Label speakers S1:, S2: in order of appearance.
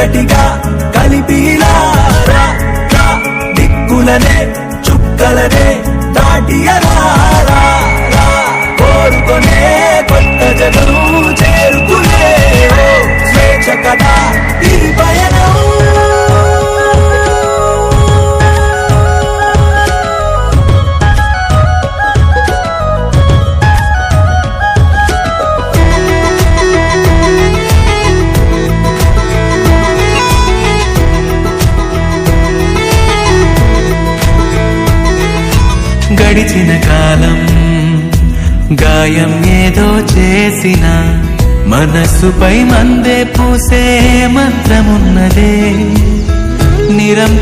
S1: ఒక్కటిగా కలిపిలారా దిక్కులనే చుక్కలనే దాటియరారా కోరుకొనే కొత్త జగం చేరుకునే స్వేచ్ఛ కదా ఈ పయనం. గడిచిన కాలం గాయం ఏదో చేసిన మనస్సుపై మందే పూసే మంత్రమున్నదే నిరంతరం